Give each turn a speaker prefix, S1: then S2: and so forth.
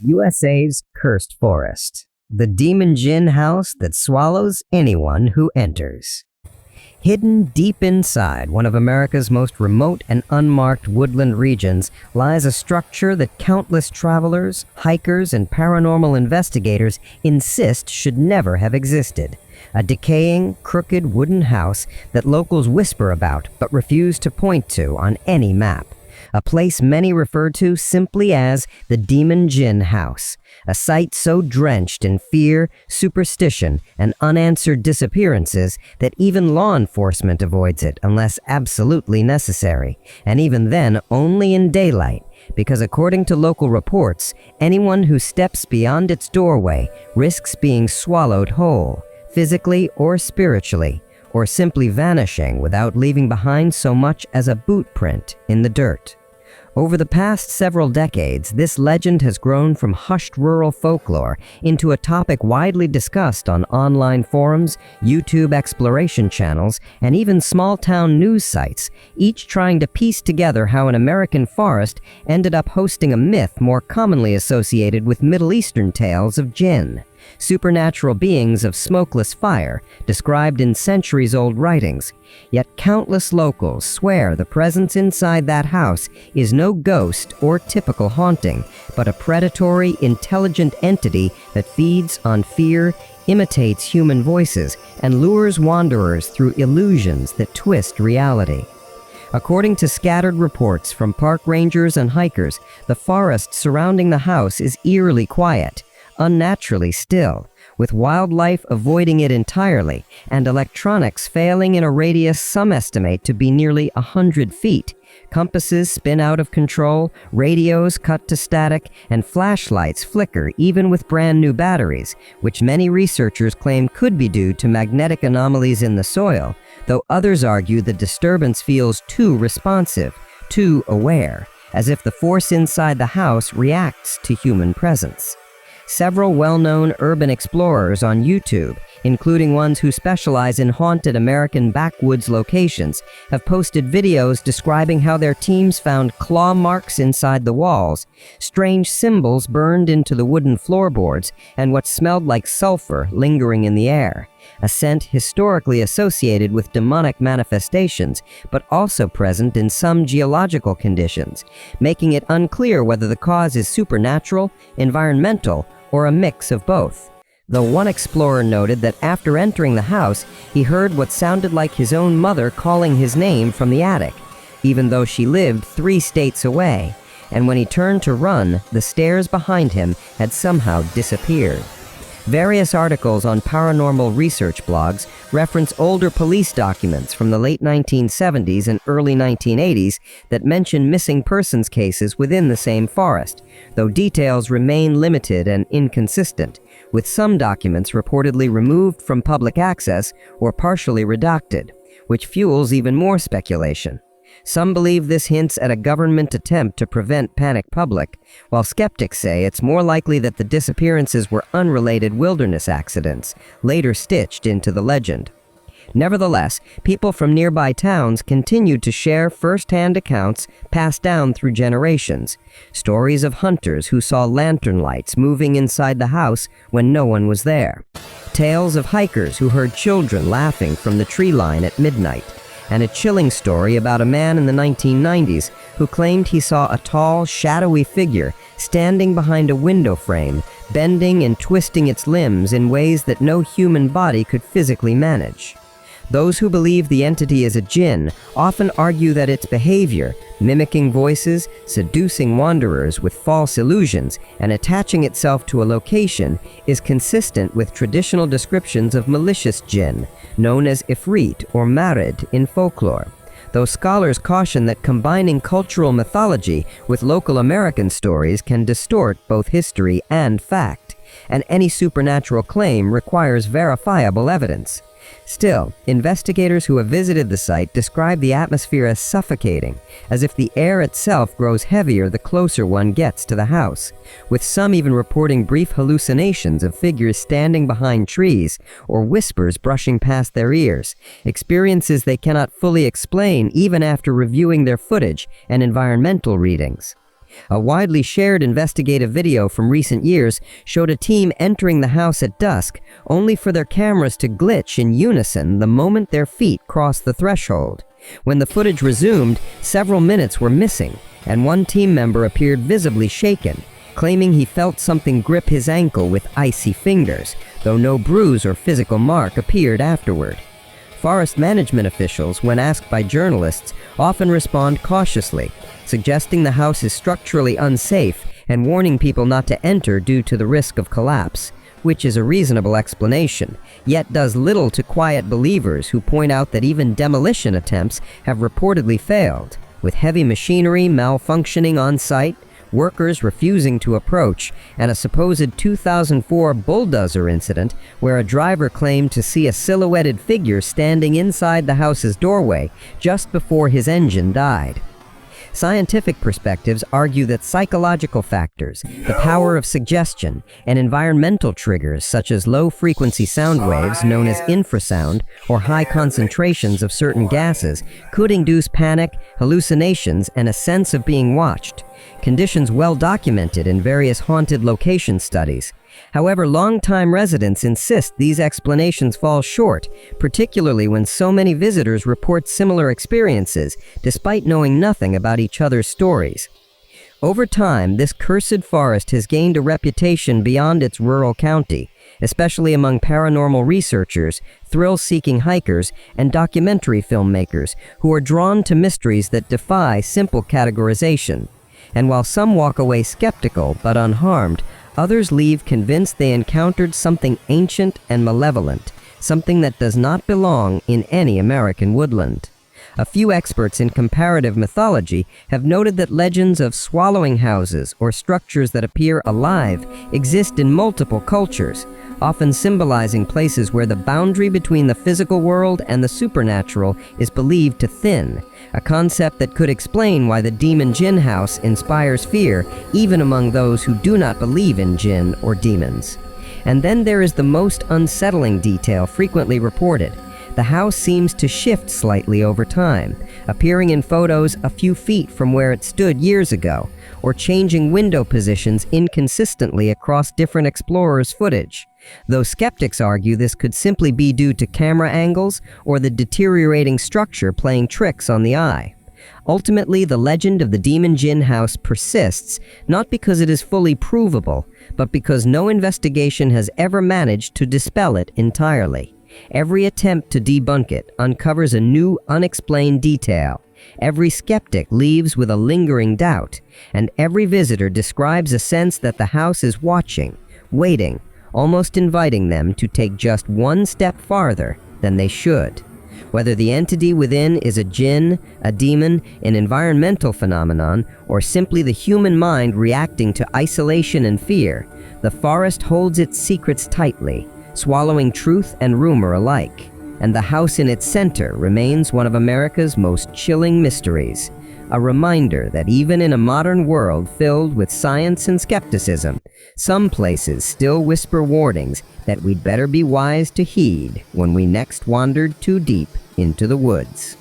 S1: USA's Cursed Forest, the Demon-Jinn House that swallows anyone who enters. Hidden deep inside one of America's most remote and unmarked woodland regions lies a structure that countless travelers, hikers, and paranormal investigators insist should never have existed. A decaying, crooked wooden house that locals whisper about but refuse to point to on any map. A place many refer to simply as the Demon-Jinn House, a site so drenched in fear, superstition, and unanswered disappearances that even law enforcement avoids it unless absolutely necessary, and even then only in daylight, because according to local reports, anyone who steps beyond its doorway risks being swallowed whole, physically or spiritually, or simply vanishing without leaving behind so much as a boot print in the dirt. Over the past several decades, this legend has grown from hushed rural folklore into a topic widely discussed on online forums, YouTube exploration channels, and even small-town news sites, each trying to piece together how an American forest ended up hosting a myth more commonly associated with Middle Eastern tales of jinn, supernatural beings of smokeless fire described in centuries-old writings. Yet countless locals swear the presence inside that house is no ghost or typical haunting, but a predatory, intelligent entity that feeds on fear, imitates human voices, and lures wanderers through illusions that twist reality. According to scattered reports from park rangers and hikers, the forest surrounding the house is eerily quiet, unnaturally still, with wildlife avoiding it entirely, and electronics failing in a radius some estimate to be nearly 100 feet. Compasses spin out of control, radios cut to static, and flashlights flicker even with brand new batteries, which many researchers claim could be due to magnetic anomalies in the soil, though others argue the disturbance feels too responsive, too aware, as if the force inside the house reacts to human presence. Several well-known urban explorers on YouTube, including ones who specialize in haunted American backwoods locations, have posted videos describing how their teams found claw marks inside the walls, strange symbols burned into the wooden floorboards, and what smelled like sulfur lingering in the air, a scent historically associated with demonic manifestations, but also present in some geological conditions, making it unclear whether the cause is supernatural, environmental, or a mix of both. Though one explorer noted that after entering the house, he heard what sounded like his own mother calling his name from the attic, even though she lived 3 states away, and when he turned to run, the stairs behind him had somehow disappeared. Various articles on paranormal research blogs reference older police documents from the late 1970s and early 1980s that mention missing persons cases within the same forest, though details remain limited and inconsistent, with some documents reportedly removed from public access or partially redacted, which fuels even more speculation. Some believe this hints at a government attempt to prevent panic public, while skeptics say it's more likely that the disappearances were unrelated wilderness accidents, later stitched into the legend. Nevertheless, people from nearby towns continued to share first-hand accounts passed down through generations, stories of hunters who saw lantern lights moving inside the house when no one was there, tales of hikers who heard children laughing from the tree line at midnight, and a chilling story about a man in the 1990s who claimed he saw a tall, shadowy figure standing behind a window frame, bending and twisting its limbs in ways that no human body could physically manage. Those who believe the entity is a jinn often argue that its behavior, mimicking voices, seducing wanderers with false illusions, and attaching itself to a location, is consistent with traditional descriptions of malicious jinn, known as ifrit or marid in folklore, though scholars caution that combining cultural mythology with local American stories can distort both history and fact, and any supernatural claim requires verifiable evidence. Still, investigators who have visited the site describe the atmosphere as suffocating, as if the air itself grows heavier the closer one gets to the house, with some even reporting brief hallucinations of figures standing behind trees or whispers brushing past their ears, experiences they cannot fully explain even after reviewing their footage and environmental readings. A widely shared investigative video from recent years showed a team entering the house at dusk, only for their cameras to glitch in unison the moment their feet crossed the threshold. When the footage resumed, several minutes were missing, and one team member appeared visibly shaken, claiming he felt something grip his ankle with icy fingers, though no bruise or physical mark appeared afterward. Forest management officials, when asked by journalists, often respond cautiously, suggesting the house is structurally unsafe and warning people not to enter due to the risk of collapse, which is a reasonable explanation, yet does little to quiet believers who point out that even demolition attempts have reportedly failed, with heavy machinery malfunctioning on site, workers refusing to approach, and a supposed 2004 bulldozer incident where a driver claimed to see a silhouetted figure standing inside the house's doorway just before his engine died. Scientific perspectives argue that psychological factors, the power of suggestion, and environmental triggers such as low-frequency sound waves known as infrasound or high concentrations of certain gases could induce panic, hallucinations, and a sense of being watched, conditions well documented in various haunted location studies. However, longtime residents insist these explanations fall short, particularly when so many visitors report similar experiences, despite knowing nothing about each other's stories. Over time, this cursed forest has gained a reputation beyond its rural county, especially among paranormal researchers, thrill-seeking hikers, and documentary filmmakers who are drawn to mysteries that defy simple categorization. And while some walk away skeptical but unharmed, others leave convinced they encountered something ancient and malevolent, something that does not belong in any American woodland. A few experts in comparative mythology have noted that legends of swallowing houses or structures that appear alive exist in multiple cultures, often symbolizing places where the boundary between the physical world and the supernatural is believed to thin, a concept that could explain why the Demon-Jinn House inspires fear even among those who do not believe in jinn or demons. And then there is the most unsettling detail frequently reported. The house seems to shift slightly over time, appearing in photos a few feet from where it stood years ago, or changing window positions inconsistently across different explorers' footage. Though skeptics argue this could simply be due to camera angles or the deteriorating structure playing tricks on the eye. Ultimately, the legend of the Demon-Jinn House persists, not because it is fully provable, but because no investigation has ever managed to dispel it entirely. Every attempt to debunk it uncovers a new, unexplained detail. Every skeptic leaves with a lingering doubt, and every visitor describes a sense that the house is watching, waiting, almost inviting them to take just one step farther than they should. Whether the entity within is a jinn, a demon, an environmental phenomenon, or simply the human mind reacting to isolation and fear, the forest holds its secrets tightly, swallowing truth and rumor alike, and the house in its center remains one of America's most chilling mysteries, a reminder that even in a modern world filled with science and skepticism, some places still whisper warnings that we'd better be wise to heed when we next wandered too deep into the woods.